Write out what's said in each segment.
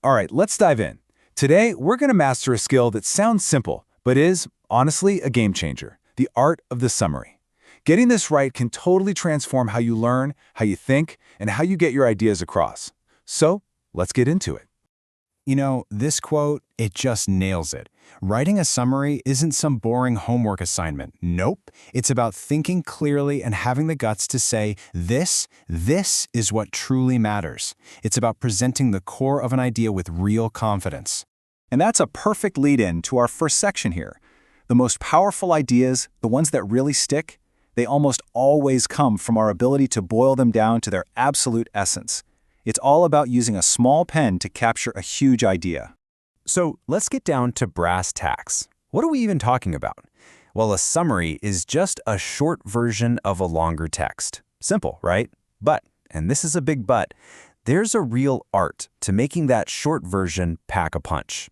All right, let's dive in. Today, we're going to master a skill that sounds simple, but is, honestly, a game changer: the art of the summary. Getting this right can totally transform how you learn, how you think, and how you get your ideas across. So, let's get into it. You know, this quote, it just nails it. Writing a summary isn't some boring homework assignment. Nope. It's about thinking clearly and having the guts to say, this is what truly matters. It's about presenting the core of an idea with real confidence. And that's a perfect lead-in to our first section here. The most powerful ideas, the ones that really stick, they almost always come from our ability to boil them down to their absolute essence. It's all about using a small pen to capture a huge idea. So let's get down to brass tacks. What are we even talking about? Well, a summary is just a short version of a longer text. Simple, right? But, and this is a big but, there's a real art to making that short version pack a punch.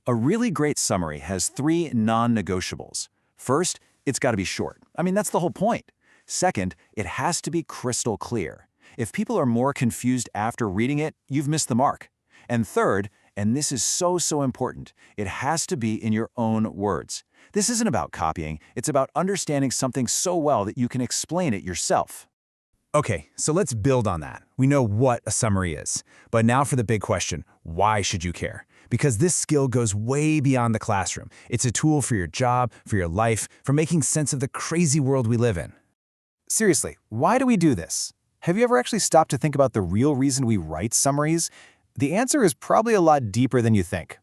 A really great summary has 3 non-negotiables. First, it's got to be short. I mean, that's the whole point. Second, it has to be crystal clear. If people are more confused after reading it, you've missed the mark. And third, and this is so important, it has to be in your own words. This isn't about copying, it's about understanding something so well that you can explain it yourself. Okay, so let's build on that. We know what a summary is. But now for the big question, why should you care? Because this skill goes way beyond the classroom. It's a tool for your job, for your life, for making sense of the crazy world we live in. Seriously, why do we do this? Have you ever actually stopped to think about the real reason we write summaries? The answer is probably a lot deeper than you think.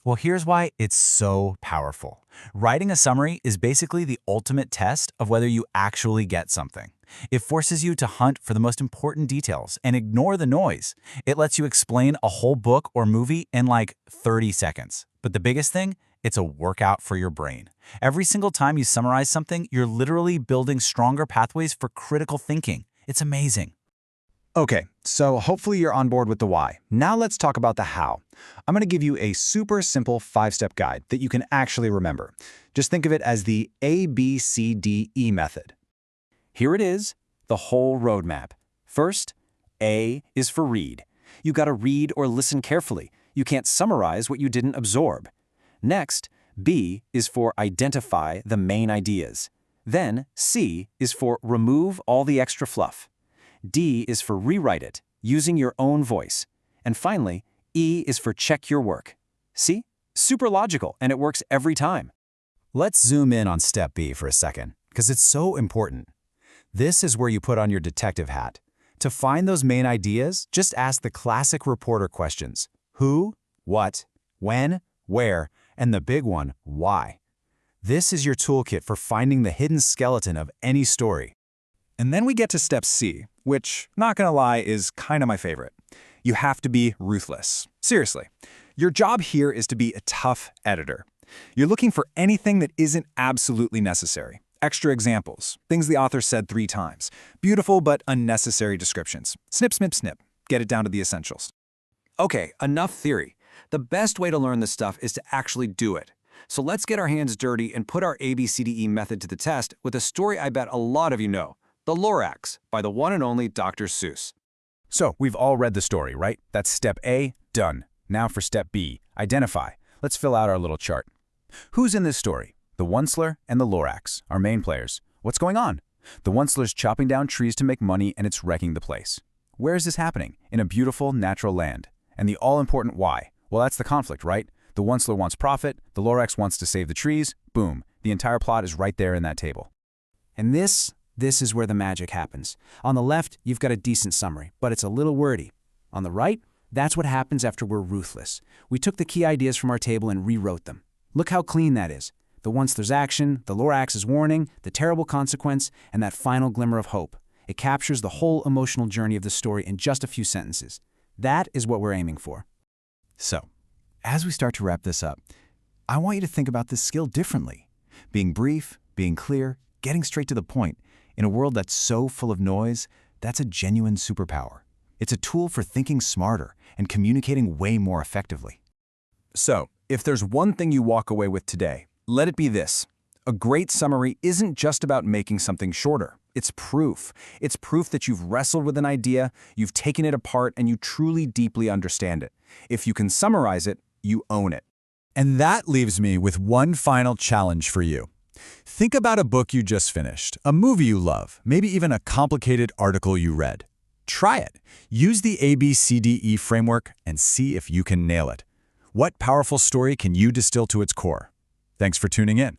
Well, here's why it's so powerful. Writing a summary is basically the ultimate test of whether you actually get something. It forces you to hunt for the most important details and ignore the noise. It lets you explain a whole book or movie in like 30 seconds. But the biggest thing, it's a workout for your brain. Every single time you summarize something, you're literally building stronger pathways for critical thinking. It's amazing. Okay, so hopefully you're on board with the why. Now let's talk about the how. I'm going to give you a super simple 5-step guide that you can actually remember. Just think of it as the ABCDE method. Here it is, the whole roadmap. First, A is for read. You got to read or listen carefully. You can't summarize what you didn't absorb. Next, B is for identify the main ideas. Then, C is for remove all the extra fluff. D is for rewrite it, using your own voice. And finally, E is for check your work. See? Super logical, and it works every time. Let's zoom in on step B for a second, because it's so important. This is where you put on your detective hat. To find those main ideas, just ask the classic reporter questions: who, what, when, where, and the big one, why. This is your toolkit for finding the hidden skeleton of any story. And then we get to step C, which, not gonna lie, is kind of my favorite. You have to be ruthless. Seriously. Your job here is to be a tough editor. You're looking for anything that isn't absolutely necessary. Extra examples, things the author said 3 times, beautiful but unnecessary descriptions. Snip, snip, snip. Get it down to the essentials. Okay, enough theory. The best way to learn this stuff is to actually do it. So let's get our hands dirty and put our ABCDE method to the test with a story I bet a lot of you know, The Lorax by the one and only Dr. Seuss. So, we've all read the story, right? That's step A, done. Now for step B, identify. Let's fill out our little chart. Who's in this story? The Onceler and the Lorax, our main players. What's going on? The Onceler's chopping down trees to make money and it's wrecking the place. Where is this happening? In a beautiful, natural land. And the all-important why? Well, that's the conflict, right? The Onceler wants profit, the Lorax wants to save the trees, boom. The entire plot is right there in that table. And this is where the magic happens. On the left, you've got a decent summary, but it's a little wordy. On the right, that's what happens after we're ruthless. We took the key ideas from our table and rewrote them. Look how clean that is. The Onceler's action, the Lorax's warning, the terrible consequence, and that final glimmer of hope. It captures the whole emotional journey of the story in just a few sentences. That is what we're aiming for. So, as we start to wrap this up, I want you to think about this skill differently. Being brief, being clear, getting straight to the point. In a world that's so full of noise, that's a genuine superpower. It's a tool for thinking smarter and communicating way more effectively. So, if there's one thing you walk away with today, let it be this. A great summary isn't just about making something shorter. It's proof. It's proof that you've wrestled with an idea, you've taken it apart, and you truly deeply understand it. If you can summarize it, you own it. And that leaves me with one final challenge for you. Think about a book you just finished, a movie you love, maybe even a complicated article you read. Try it. Use the ABCDE framework and see if you can nail it. What powerful story can you distill to its core? Thanks for tuning in.